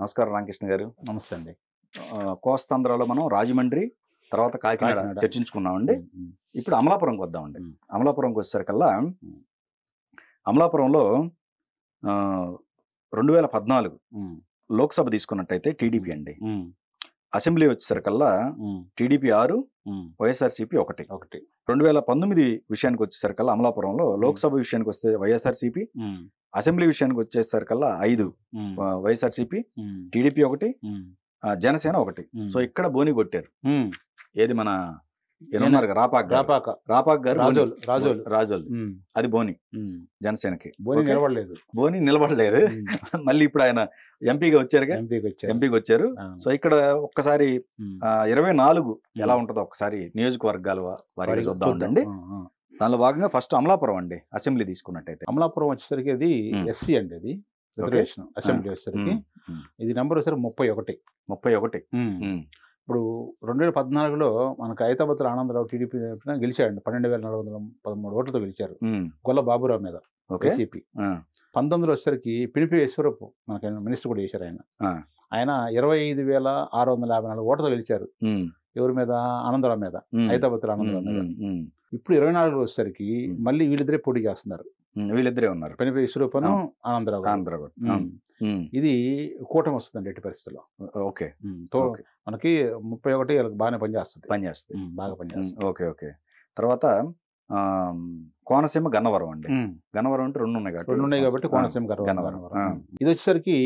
నమస్కారం రామకృష్ణ గారు. నమస్తే అండి. కోస్తాంధ్రలో మనం రాజమండ్రి, తర్వాత కాకినాడ చర్చించుకున్నామండి. ఇప్పుడు అమలాపురంకి వద్దామండి. అమలాపురంకి వచ్చేసరికల్లా అమలాపురంలో 2014 లోక్సభ తీసుకున్నట్టయితే టీడీపీ అండి. అసెంబ్లీ వచ్చేసరికల్లా టీడీపీ 6, వైఎస్ఆర్సీపీ 1. 2019 విషయానికి వచ్చేసరికల్లా అమలాపురంలో లోక్సభ విషయానికి వస్తే వైఎస్ఆర్సీపీ, అసెంబ్లీ విషయానికి వచ్చేసరికల్లా 5 వైఎస్ఆర్సీపీ, టీడీపీ 1, జనసేన 1. సో ఇక్కడ బోని కొట్టారు. ఏది మన రాపాక్ గారు రాజోల్ అది బోని జనసేనకి బోని నిలబడలేదు. మళ్ళీ ఇప్పుడు ఆయన ఎంపీగా వచ్చారు. సో ఇక్కడ ఒక్కసారి 24 ఎలా ఉంటుందో ఒకసారి నియోజకవర్గాల వారి చూద్దామండి. దానిలో భాగంగా ఫస్ట్ అమలాపురం అండి. అసెంబ్లీ తీసుకున్నట్టయితే అమలాపురం వచ్చేసరికి అది ఎస్సీ అండి. అది రిజర్వేషన్. అసెంబ్లీ వచ్చేసరికి ఇది నెంబర్ వచ్చేసరికి 31. ఇప్పుడు 2014లో మనకు ఐతాబత్తుల ఆనందరావు టీడీపీ గెలిచాడండి. 12,413 ఓట్లతో గెలిచారు గొల్ల బాబురావు మీద వైసీపీ. 19లో వచ్చేసరికి పినిపి ఈశ్వరపు మనకి మినిస్టర్ కూడా చేశారు. ఆయన 25,654 ఓట్లతో గెలిచారు. ఎవరి మీద? ఆనందరావు మీద, ఐతాబత్తుల ఆనందరావు మీద. ఇప్పుడు 24లో వచ్చేసరికి మళ్ళీ వీళ్ళిద్దరే పోటీ చేస్తున్నారు. వీళ్ళిద్దరే ఉన్నారు, పినిపి ఈశ్వరప్పను, ఆనందరావు. ఇది కూటమి వస్తుందండి ఎట్టి పరిస్థితుల్లో. ఓకే, మనకి 31 వీళ్ళకి బాగానే పనిచేస్తుంది. బాగా పనిచేస్తుంది. ఓకే. తర్వాత కోనసీమ గన్నవరం అండి. గన్నవరం అంటే 2 ఉన్నాయి కాబట్టి కోనసీమ గన్నవరం. ఇది వచ్చేసరికి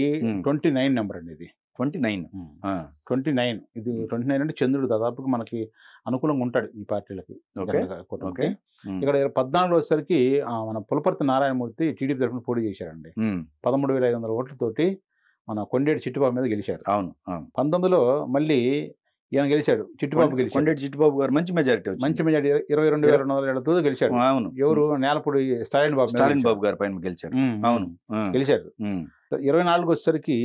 29 నెంబర్ అండి. ఇది 29. ఇది 29 అంటే చంద్రుడు దాదాపుగా మనకి అనుకూలంగా ఉంటాడు ఈ పార్టీలకి. ఇక్కడ 14లో వచ్చేసరికి మన పులపర్తి నారాయణమూర్తి టీడీపీ తరఫున పోటీ చేశారండి. 13,500 ఓట్లతోటి మన కొండేటి చిట్టుబాబు మీద గెలిచారు. 19లో మళ్ళీ ఈయన గెలిచాడు, చిట్టుబాబు గెలిచాడు. కొండేటి చిట్టుబాబు గారు మంచి మెజారిటీ 22,207 గెలిచాడు. ఎవరు? నేలపూడి స్టాలిన్ బాబు గారి పైన గెలిచారు. గెలిచారు. 24 వచ్చేసరికి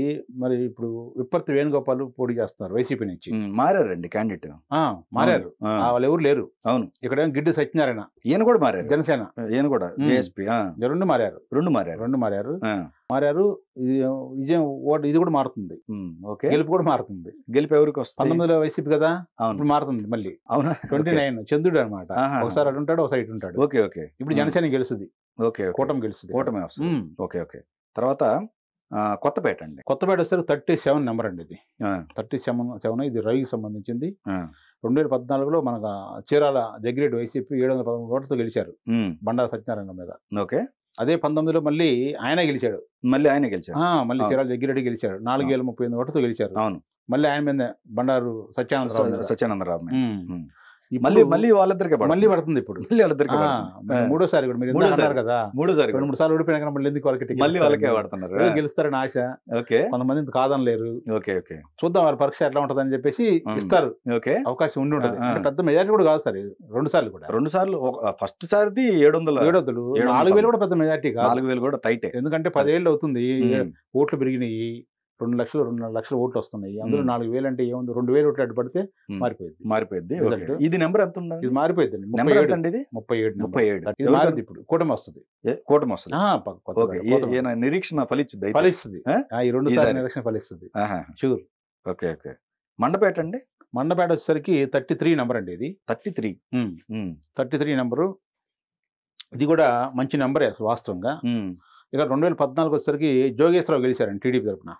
మరి ఇప్పుడు విప్పర్తి వేణుగోపాల్ పోటీ చేస్తున్నారు వైసీపీ నుంచి. మారారండి క్యాండిడేట్. మారారు, వాళ్ళు ఎవరు లేరు. ఇక్కడ గిడ్డి సత్యనారాయణ, ఈయన కూడా మారారు. జనసేన, ఈయన కూడా జేఎస్పీ. రెండు మారారు. విజయం ఇది కూడా మారుతుంది. గెలుపు కూడా మారుతుంది. గెలుపు ఎవరికి వస్తుంది? 19లో వైసీపీ కదా, ఇప్పుడు మారుతుంది మళ్ళీ. 29 చంద్రుడు అనమాట. ఒకసారి అటు ఉంటాడు, ఒకసారి ఇటు ఉంటాడు. ఇప్పుడు జనసేన గెలుస్తుంది. కూటమి గెలుస్తుంది. ఓకే. తర్వాత కొత్తపేట అండి. కొత్తపేట వచ్చేసరికి 37 నెంబర్ అండి. ఇది 37 ఇది రవికి సంబంధించింది. 2014లో మనకు చీరాల జగ్గిరెడ్డి వైసీపీ 713 ఓట్లతో గెలిచారు బండారు సత్యనారాయణ మీద. అదే 19లో మళ్ళీ ఆయన గెలిచాడు. మళ్ళీ చీరాల జగ్గిరెడ్డి గెలిచాడు. 4,038 ఓట్లతో గెలిచారు. మళ్ళీ ఆయన మీద బండారు సత్యానందరావు. మళ్ళీ వాళ్ళిద్దరికి మళ్ళీ పడుతుంది. ఇప్పుడు మూడోసారి కూడా మీరు అన్నారు కదా, 2-3 సార్లు ఓడిపోయినా మళ్ళీ ఎందుకు వాళ్ళకే పడుతున్నారు? గెలుస్తారని ఆశ. కొంతమంది కాదనలేరు. చూద్దాం వాళ్ళ పరీక్ష ఎట్లా ఉంటదని చెప్పేసి ఇస్తారు. అవకాశం ఉండి ఉంటుంది. పెద్ద మెజారిటీ కూడా కాదు సార్. 2 సార్లు కూడా. 2 సార్లు. ఫస్ట్ సారిది 700, 4,000 కూడా పెద్ద మెజారిటీ కాదు. 4,000 కూడా టైట్. ఎందుకంటే 10 ఏళ్ళు అవుతుంది, ఓట్లు పెరిగినాయి. 2,00,000 లక్షల ఓట్లు వస్తున్నాయి. అందులో 4,000 అంటే ఏముంది, 2,000 ఓట్లు అడ్డు పడితే మారిపోయింది. ఇది నెంబర్ ఎంత ఉంది? ఇది మారిపోయింది. 37. ఇది మారింది. ఇప్పుడు కూటమి వస్తుంది. నిరీక్షణ ఫలిస్తుంది. ఈ 2 సార్లు నిరీక్షణ ఫలిస్తుంది. షూర్. ఓకే. మండపేట అండి. మండపేట వచ్చేసరికి 33 నెంబర్ అండి. ఇది 33 నెంబరు. ఇది కూడా మంచి నెంబరే వాస్తవంగా. ఇక 2014 వచ్చేసరికి జోగేశ్వరరావు గెలిచారండి టీడీపీ తరఫున.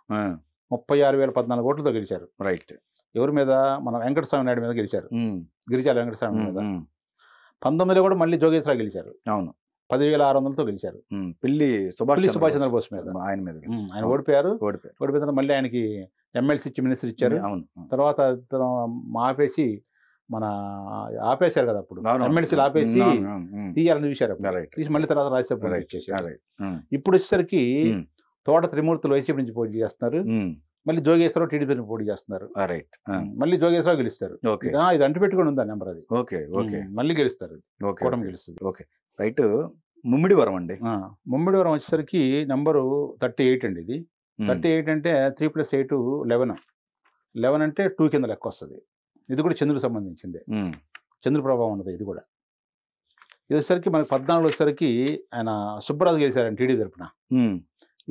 36,014 ఓట్లతో గెలిచారు. రైట్. ఎవరి మీద? మన వెంకటస్వామి నాయుడు మీద గెలిచారు. గిరిజాల వెంకటస్వామి మీద. 19లో కూడా మళ్ళీ జోగేశ్వరరావు గెలిచారు. 10,600తో గెలిచారు. పిల్లి సుభాష్ చంద్రబోస్ మీద. ఆయన ఓడిపోయారు. ఓడిపోయిన మళ్ళీ ఆయనకి ఎమ్మెల్సీ ఇచ్చి మినిస్టర్ ఇచ్చారు. తర్వాత ఆపేసి ఆపేశారు కదా, అప్పుడు ఎమ్మెల్సీలు ఆపేసి తీయాలని చూశారు. తీసి మళ్ళీ తర్వాత రాజ్యసభ ఇచ్చేసారు. ఇప్పుడు వచ్చేసరికి తోట త్రిమూర్తులు వైసీపీ నుంచి పోటీ చేస్తున్నారు. మళ్ళీ జోగేశ్వరరావు టీడీపీ నుంచి పోటీ చేస్తున్నారు. మళ్ళీ జోగేశ్వరరావు గెలుస్తారు. ఇది అంటు పెట్టుకుని ఉంది ఆ నెంబర్. అది మళ్ళీ గెలుస్తారు. కూటమి గెలుస్తుంది. రైట్. ముమ్మిడివరం అండి. ముమ్మిడివరం వచ్చేసరికి నెంబరు 38 అండి. ఇది 38 అంటే 3+8 11 అంటే 2 కింద లెక్క వస్తుంది. ఇది కూడా చంద్రుడికి సంబంధించింది. చంద్ర ప్రభావం ఉన్నది ఇది కూడా. ఇది వచ్చేసరికి మనకి 14 వచ్చేసరికి ఆయన సుబ్బరాజు గెలిచారండి టీడీ తరఫున.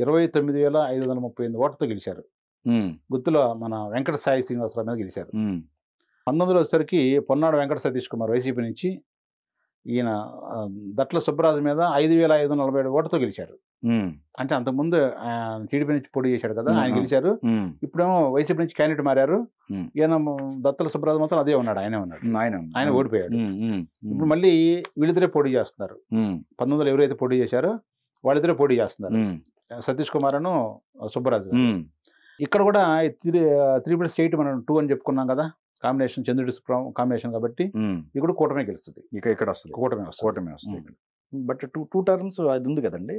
29,538 ఓట్లతో గెలిచారు. గుత్తులో మన వెంకట సాయి శ్రీనివాసరావు మీద గెలిచారు. 19 వచ్చేసరికి పొన్నాడు వెంకట సతీష్ కుమార్ వైసీపీ నుంచి ఈయన దట్ల సుబ్బరాజు మీద 5,547 ఓటుతో గెలిచారు. అంటే అంతకుముందు టీడీపీ నుంచి పోటీ చేశాడు కదా, ఆయన గెలిచారు. ఇప్పుడేమో వైసీపీ నుంచి క్యాండిడేట్ మారారు. ఈయన దత్తల సుబ్బరాజు మాత్రం అదే ఉన్నాడు, ఆయనే ఉన్నాడు, ఆయన ఓడిపోయాడు. ఇప్పుడు మళ్ళీ వీళ్ళిద్దరే పోటీ చేస్తున్నారు. 19 ఎవరైతే పోటీ చేశారో వాళ్ళిద్దరే పోటీ చేస్తున్నారు, సతీష్ కుమార్ అను సుబ్బరాజు. ఇక్కడ కూడా 3+8 మనం 2 అని చెప్పుకున్నాం కదా, కాంబినేషన్ చంద్రుడి కాంబినేషన్ కాబట్టి ఇక్కడ కూటమి గెలుస్తుంది. ఇక్కడ వస్తుంది కూటమి వస్తుంది. బట్ 2 టర్మ్స్ అది ఉంది కదండి,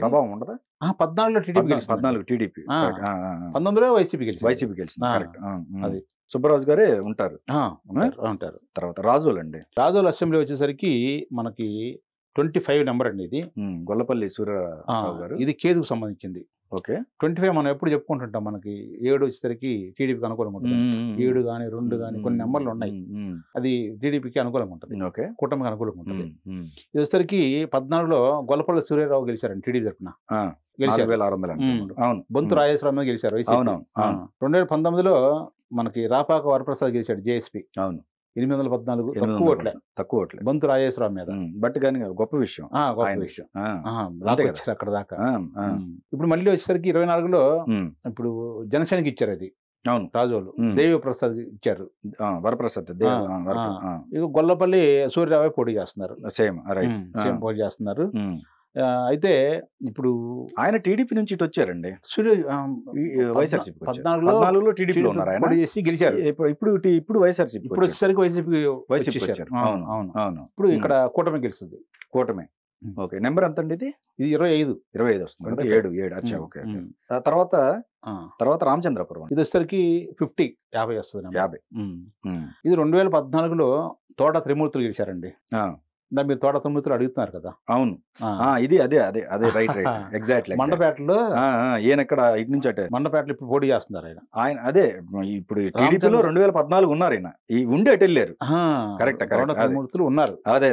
ప్రభావం ఉండదా? 14లో టీడీపీ, 14 టీడీపీ, 19లో వైసీపీ గెలిచింది. అది సుబ్బరాజు గారే ఉంటారు. తర్వాత రాజోలు అసెంబ్లీ వచ్చేసరికి మనకి 25 నెంబర్ అండి. ఇది గొల్లపల్లి సూర్యరావు గారు. ఇది కేతుకు సంబంధించింది. ఓకే, 25 మనం ఎప్పుడు చెప్పుకుంటుంటాం. మనకి 7 వచ్చేసరికి టీడీపీకి అనుకూలంగా ఉంటుంది. 7 కానీ 2 కానీ కొన్ని నెంబర్లు ఉన్నాయి, అది టీడీపీకి అనుకూలంగా ఉంటుంది, కూటమికి అనుకూలంగా ఉంటుంది. ఇది వచ్చేసరికి 14లో గొల్లపల్లి సూర్యరావు గెలిచారండి టీడీపీ తరఫున. బొంతు రాజేశ్వరరావు మీద గెలిచారు. 2019లో మనకి రాపాక వరప్రసాద్ గెలిచాడు జేఎస్పీ. 814 తక్కువ ఓట్లే బొంతు రాజేశ్వరరావు మీద. బట్ కానీ గొప్ప విషయం అక్కడ దాకా. ఇప్పుడు మళ్ళీ వచ్చేసరికి 24లో ఇప్పుడు జనసేనకి ఇచ్చారు. అది రాజోలు దేవి ప్రసాద్ ఇచ్చారు, వరప్రసాద్. ఇక గొల్లపల్లి సూర్యరావు పోటీ చేస్తున్నారు, సేమ్ పోటీ చేస్తున్నారు. అయితే ఇప్పుడు ఆయన టీడీపీ నుంచి ఇటు వచ్చారండి, వైఎస్ఆర్సీపీ. 14లో టీడీపీలో ఉన్నారు, ఆయన చేసి గెలిచారు. ఇప్పుడు వైఎస్ఆర్సీపీ, ఇప్పుడు వచ్చేసరికి వైసీపీ వచ్చారు. అవును. ఇప్పుడు ఇక్కడ కూటమి గెలుస్తుంది. కూటమి. ఓకే, నెంబర్ ఎంత అండి? ఇది 25 వస్తుంది. 7. ఓకే. తర్వాత రామచంద్రపురం, ఇది వచ్చేసరికి 50 వస్తుంది. 50. ఇది 2014లో తోట త్రిమూర్తులు గెలిచారండి. మీరు తోట త్రిమూర్తులు అడుగుతున్నారు కదా. అవును, ఇది అదే రైట్ ఎగ్జాక్ట్లీ. మండపేటలో ఈయన ఇక్కడ ఇటు నుంచి అటే మండపేటలో ఇప్పుడు పోటీ చేస్తున్నారు ఆయన. అదే ఇప్పుడు టీడీపీలో 2014 ఉన్నారు ఆయన, ఈ ఉండి అటు వెళ్ళారు. కరెక్ట్, త్రిమూర్తులు ఉన్నారు. అదే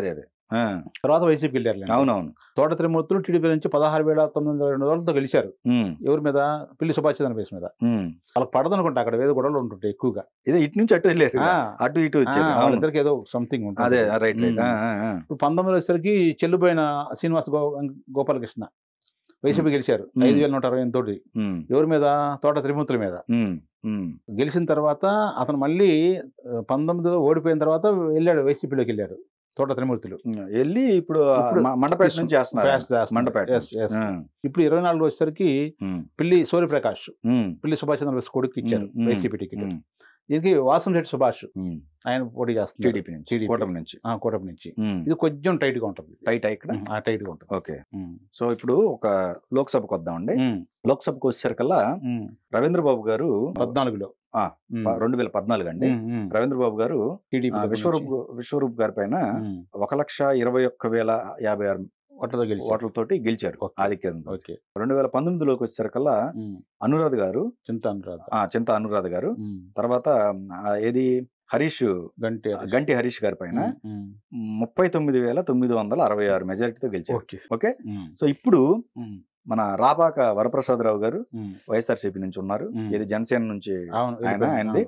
తర్వాత వైసీపీ వెళ్ళారు. అవునవును. తోట త్రిమూర్తులు టీడీపీ నుంచి 16,902 ఓట్లతో గెలిచారు. ఎవరి మీద? పిల్లి సుభాష్ చంద్రబోస్ మీద. వాళ్ళకి పడదనుకుంటా, అక్కడ ఏదో గొడవలు ఉంటుంటాయి ఎక్కువగా. ఇటు నుంచి అటు వెళ్ళారు, అటు ఇటు వాళ్ళిద్దరికి ఏదో సంథింగ్ ఉంటుంది. ఇప్పుడు 19 వచ్చేసరికి చెల్లిపోయిన శ్రీనివాస్ గోపాలకృష్ణ వైసీపీ గెలిచారు 5,128 తోటి. ఎవరి మీద? తోట త్రిమూర్తుల మీద. గెలిచిన తర్వాత అతను మళ్ళీ 19లో ఓడిపోయిన తర్వాత వెళ్ళాడు, వైసీపీలోకి వెళ్ళాడు తోట త్రిమూర్తులు. వెళ్ళి ఇప్పుడు మండపేట నుంచి చేస్తున్నారు. ఇప్పుడు 24 వచ్చేసరికి పిల్లి సూర్యప్రకాష్, పిల్లి సుభాష్ చంద్రబోస్ కొడుకు ఇచ్చారు వైసీపీ టికెట్. దీనికి వాసంశెట్టి సుభాష్ ఆయన పోటీ చేస్తున్నారు టీడీపీ నుంచి. కూటమి నుంచి. ఇది కొంచెం టైట్ గా ఉంటుంది. టైట్ గా ఉంటుంది. ఓకే. సో ఇప్పుడు ఒక లోక్సభకు వద్దామండి. లోక్సభకు వచ్చేసరికల్లా రవీంద్రబాబు గారు 14లో 2014 అండి. రవీంద్రబాబు గారు విశ్వరూప్ గారి పైన 1,21,056 ఓట్లతోటి గెలిచారు ఆధిక్యంతో. 2019లోకి వచ్చేసరికల్లా అనురాధ్ గారు, చింత అనురాధ్ గారు, తర్వాత ఏది గంటి హరీష్ గారి పైన 39,966 మెజారిటీతో గెలిచారు. ఓకే. సో ఇప్పుడు మన రాపాక వరప్రసాదరావు గారు వైఎస్ఆర్సీపీ నుంచి ఉన్నారు, ఇది జనసేన నుంచి ఆయనది.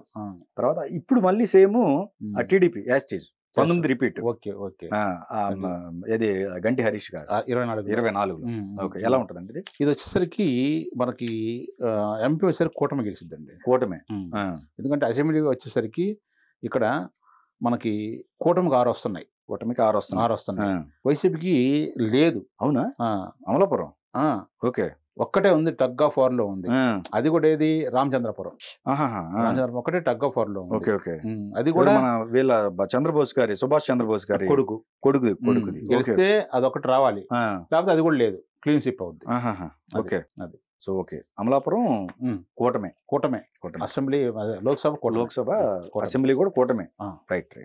తర్వాత ఇప్పుడు మళ్ళీ సేమ్ టీడీపీ యాస్టీజ్ 19 రిపీట్. ఏది గంటి హరీష్ గారు 24. ఓకే, ఎలా ఉంటుందండి ఇది వచ్చేసరికి? మనకి ఎంపీ వచ్చేసరికి కూటమి గెలిచిద్దండి. కూటమి. ఎందుకంటే అసెంబ్లీ వచ్చేసరికి ఇక్కడ మనకి కూటమికి 6 వస్తున్నాయి. కూటమికి 6 వస్తున్నాయి. వైసీపీకి లేదు. అవునా? అమలాపురం. ఓకే, ఒక్కటే ఉంది, టగ్ ఆఫ్ వార్ లో ఉంది. అది కూడా ఏది? రామచంద్రపురం ఒక్కటే టగ్ ఆఫ్ వార్ లో ఉంది. అది కూడా వీళ్ళ చంద్రబోస్ గారి, సుభాష్ చంద్రబోస్ గారి కొడుకు గెలిస్తే అదొకటి రావాలి, లేకపోతే అది కూడా లేదు, క్లీన్ స్వీప్ అవుద్ది. ఓకే, అది. సో ఓకే, అమలాపురం కూటమే. అసెంబ్లీ లోక్సభ అసెంబ్లీ కూడా కూటమే. రైట్.